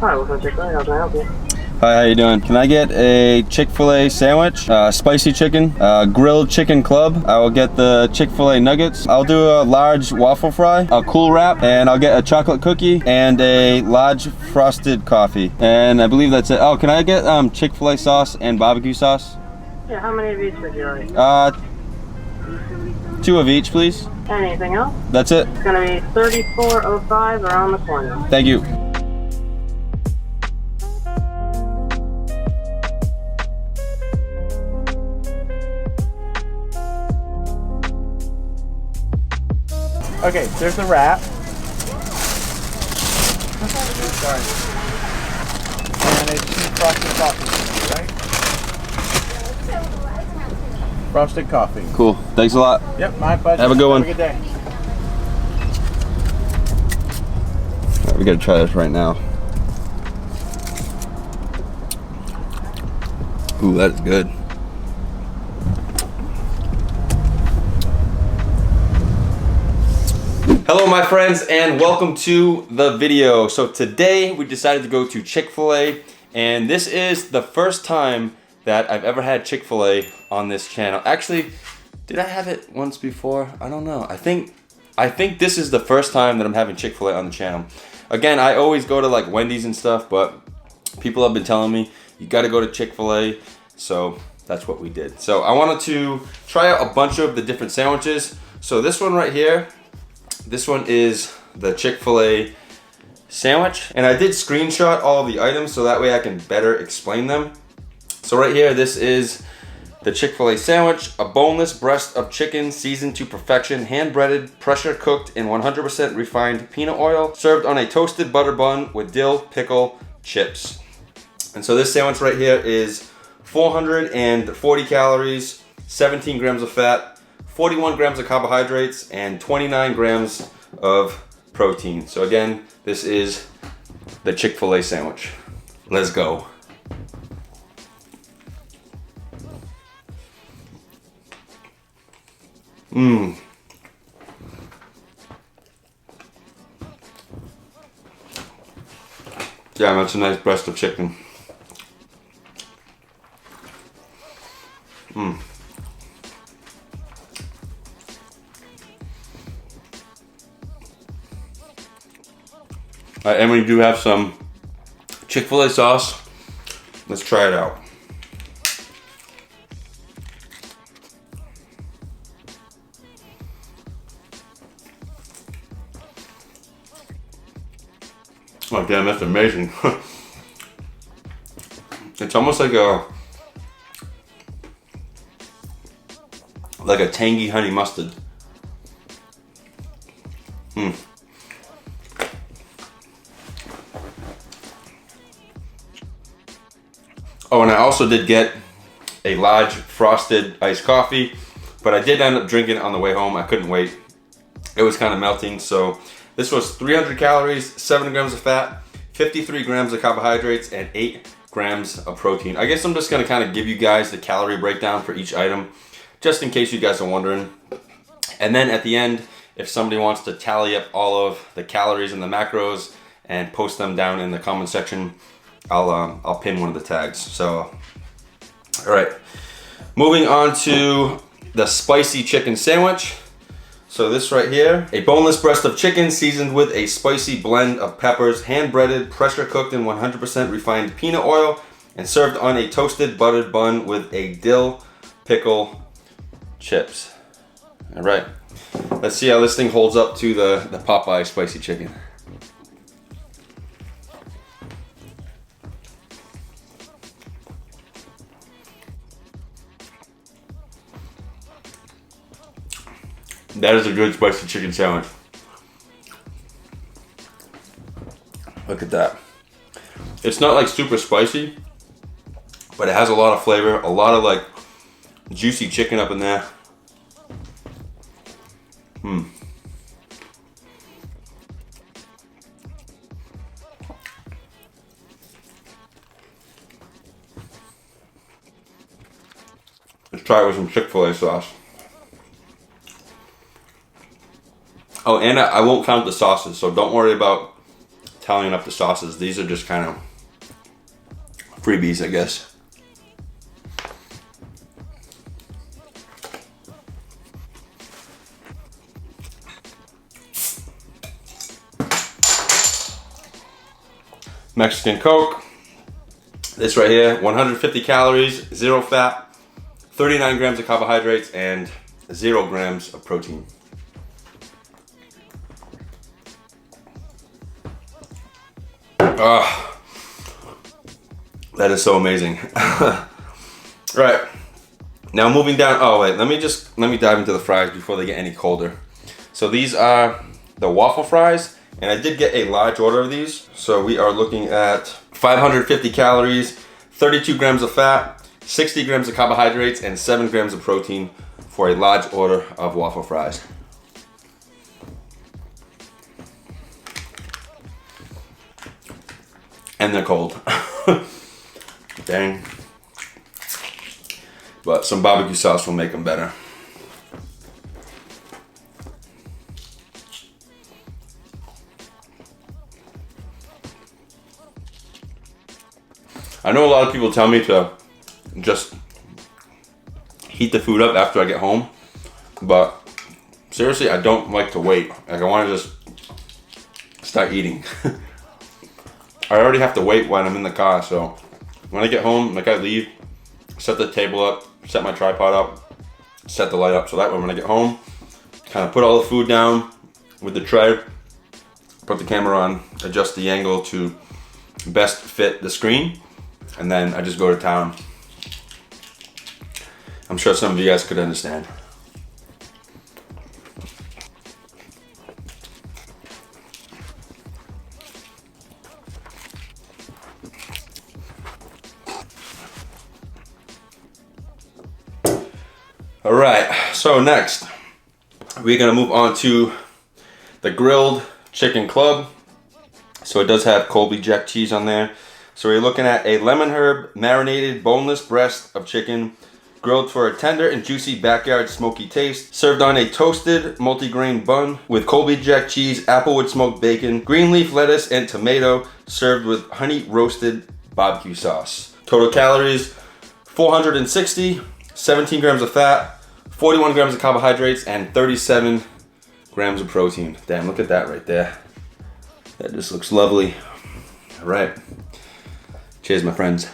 Hi, welcome to Chick-Fil-A. How can I help you? Hi, how you doing? Can I get a Chick-fil-A sandwich, spicy chicken, grilled chicken club? I will get the Chick-fil-A nuggets. I'll do a large waffle fry, a cool wrap, and I'll get a chocolate cookie and a large frosted coffee. And I believe that's it. Oh, can I get Chick-fil-A sauce and barbecue sauce? Yeah, how many of each would you like? 2 of each, please. Anything else? That's it. It's gonna be 3405 around the corner. Thank you. Okay, there's the wrap. Sorry. And it's 2 frosted coffee, right? Frosted coffee. Cool. Thanks a lot. Yep, my pleasure. Have a good one. Have a good day. All right, we gotta try this right now. Ooh, that's good. Hello my friends and welcome to the video. So today we decided to go to Chick-fil-A and this is the first time that I've ever had Chick-fil-A on this channel. Actually, did I have it once before? I don't know. I think this is the first time that I'm having Chick-fil-A on the channel. Again, I always go to like Wendy's and stuff, but people have been telling me you gotta go to Chick-fil-A, so that's what we did. So I wanted to try out a bunch of the different sandwiches. So this one right here, this one is the Chick-fil-A sandwich. And I did screenshot all of the items so that way I can better explain them. So right here, this is the Chick-fil-A sandwich, a boneless breast of chicken seasoned to perfection, hand-breaded, pressure-cooked in 100% refined peanut oil, served on a toasted butter bun with dill, pickle, chips. And so this sandwich right here is 440 calories, 17 grams of fat, 41 grams of carbohydrates, and 29 grams of protein. So again, this is the Chick-fil-A sandwich. Let's go. Mmm. Yeah, that's a nice breast of chicken. Mmm. And we do have some Chick-fil-A sauce. Let's try it out. Oh damn, that's amazing. It's almost like a tangy honey mustard. Mmm. Oh, and I also did get a large frosted iced coffee, but I did end up drinking it on the way home. I couldn't wait. It was kind of melting. So this was 300 calories, 7 grams of fat, 53 grams of carbohydrates, and 8 grams of protein. I guess I'm just gonna kind of give you guys the calorie breakdown for each item, just in case you guys are wondering. And then at the end, if somebody wants to tally up all of the calories and the macros and post them down in the comment section, I'll pin one of the tags. So, all right, moving on to the spicy chicken sandwich. So this right here, a boneless breast of chicken seasoned with a spicy blend of peppers, hand-breaded, pressure-cooked in 100% refined peanut oil, and served on a toasted buttered bun with a dill, pickle, chips. All right, let's see how this thing holds up to the Popeye spicy chicken. That is a good spicy chicken sandwich. Look at that. It's not like super spicy, but it has a lot of flavor, a lot of like juicy chicken up in there. Mmm. Let's try it with some Chick-fil-A sauce. Oh, and I won't count the sauces, so don't worry about tallying up the sauces. These are just kind of freebies, I guess. Mexican Coke. This right here, 150 calories, 0 fat, 39 grams of carbohydrates, and 0 grams of protein. Ah, that is so amazing. Right, now moving down. Oh wait, let me dive into the fries before they get any colder. So these are the waffle fries, and I did get a large order of these. So we are looking at 550 calories, 32 grams of fat, 60 grams of carbohydrates, and 7 grams of protein for a large order of waffle fries. And they're cold. Dang. But some barbecue sauce will make them better. I know a lot of people tell me to just heat the food up after I get home, but seriously, I don't like to wait. Like, I want to just start eating. I already have to wait when I'm in the car, so when I get home, like I leave, set the table up, set my tripod up, set the light up, so that way when I get home, kind of put all the food down with the tray, put the camera on, adjust the angle to best fit the screen, and then I just go to town. I'm sure some of you guys could understand. All right, so next we're gonna move on to the grilled chicken club. So it does have Colby Jack cheese on there. So we're looking at a lemon herb marinated boneless breast of chicken, grilled for a tender and juicy backyard smoky taste, served on a toasted multigrain bun with Colby Jack cheese, applewood smoked bacon, green leaf lettuce, and tomato, served with honey roasted barbecue sauce. Total calories, 460, 17 grams of fat, 41 grams of carbohydrates, and 37 grams of protein. Damn, look at that right there. That just looks lovely. All right. Cheers, my friends.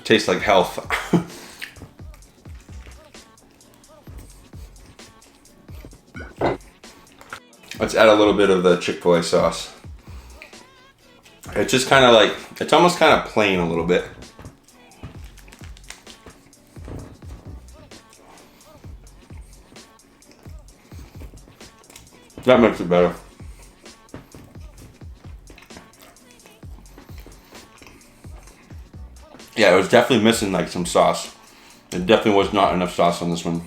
Tastes like health. Let's add a little bit of the Chick-fil-A sauce. It's just kind of like, it's almost kind of plain a little bit. That makes it better. Yeah, it was definitely missing like some sauce. It definitely was not enough sauce on this one.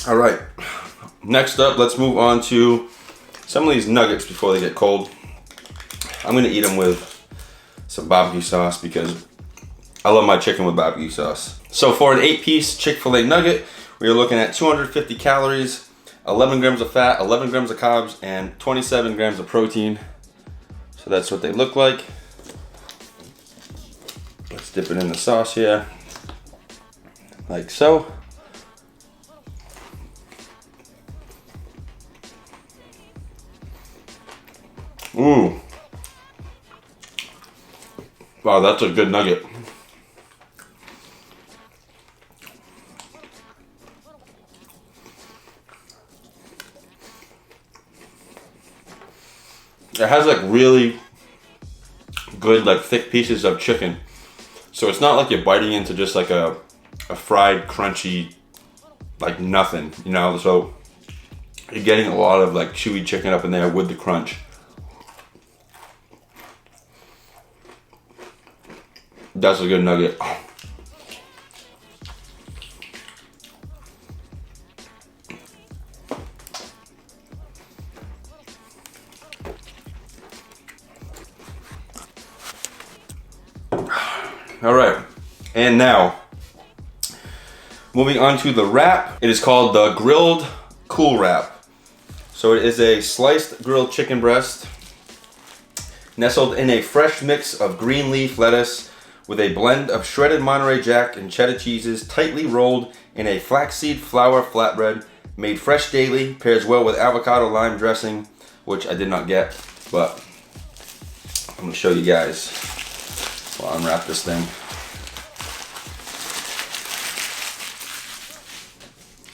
All right, next up, let's move on to some of these nuggets before they get cold. I'm gonna eat them with some barbecue sauce because I love my chicken with barbecue sauce. So for an 8-piece Chick-fil-A nugget, we are looking at 250 calories, 11 grams of fat, 11 grams of carbs, and 27 grams of protein. So that's what they look like. Let's dip it in the sauce here, like so. Ooh. Wow, that's a good nugget. It has like really good, like thick pieces of chicken. So it's not like you're biting into just like a fried, crunchy, like nothing, you know? So you're getting a lot of like chewy chicken up in there with the crunch. That's a good nugget. All right, and now moving on to the wrap. It is called the Grilled Cool Wrap. So it is a sliced grilled chicken breast nestled in a fresh mix of green leaf lettuce with a blend of shredded Monterey Jack and cheddar cheeses, tightly rolled in a flaxseed flour flatbread, made fresh daily, pairs well with avocado lime dressing, which I did not get, but I'm gonna show you guys. I'll unwrap this thing.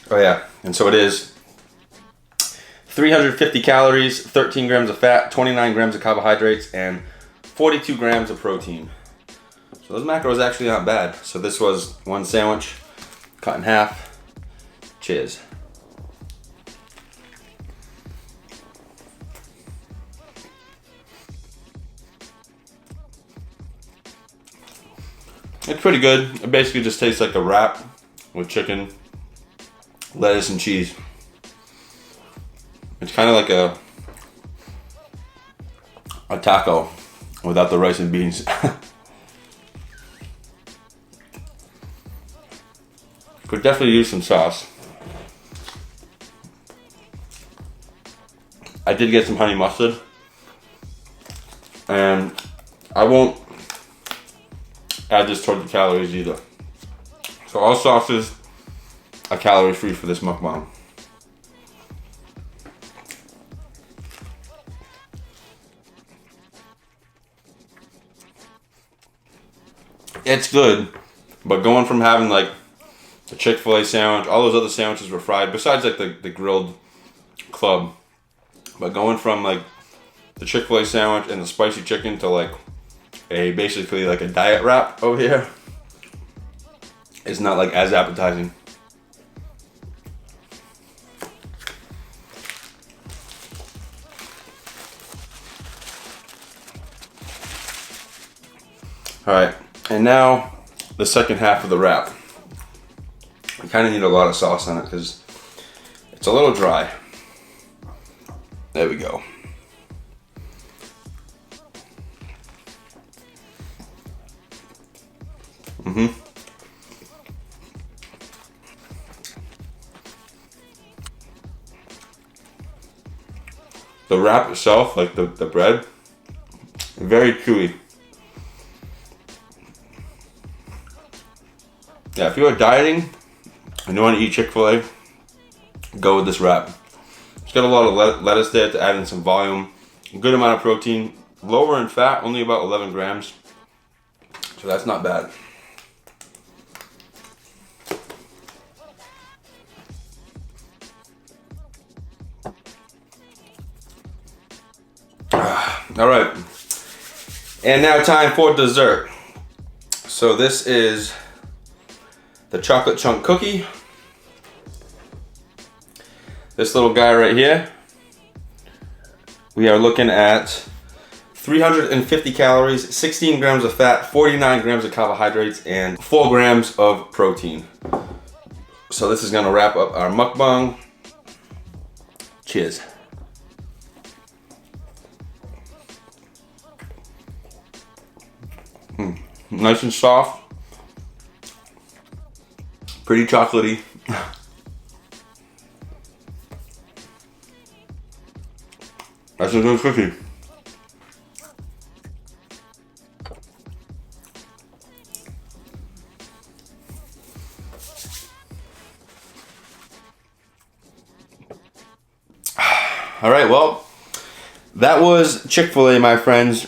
Oh yeah, and so it is 350 calories, 13 grams of fat, 29 grams of carbohydrates, and 42 grams of protein. So those macros actually aren't bad. So this was one sandwich, cut in half. Cheers. It's pretty good. It basically just tastes like a wrap with chicken, lettuce, and cheese. It's kind of like a taco without the rice and beans. Could definitely use some sauce. I did get some honey mustard, and I won't add this toward the calories either. So all sauces are calorie free for this mukbang. It's good, but going from having like the Chick-Fil-A sandwich, all those other sandwiches were fried, besides like the grilled club, but going from like the Chick-Fil-A sandwich and the spicy chicken to like basically like a diet wrap over here is not like as appetizing. All right, and now the second half of the wrap. I kind of need a lot of sauce on it because it's a little dry. There we go. The wrap itself, like the bread, very chewy. Yeah, if you are dieting and you want to eat Chick-fil-A, go with this wrap. It's got a lot of lettuce there to add in some volume, a good amount of protein, lower in fat, only about 11 grams. So that's not bad. All right, and now time for dessert. So this is the chocolate chunk cookie. This little guy right here. We are looking at 350 calories, 16 grams of fat, 49 grams of carbohydrates, and 4 grams of protein. So this is gonna wrap up our mukbang. Cheers. Nice and soft, pretty chocolatey. That's a good cookie. All right, well, that was Chick-fil-A, my friends.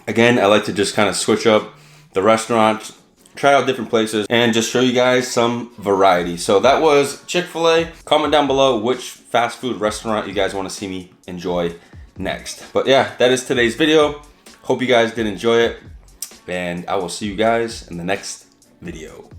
Again, I like to just kind of switch up the restaurants, try out different places, and just show you guys some variety. So that was Chick-fil-A. Comment down below which fast food restaurant you guys want to see me enjoy next. But yeah, that is today's video. Hope you guys did enjoy it, and I will see you guys in the next video.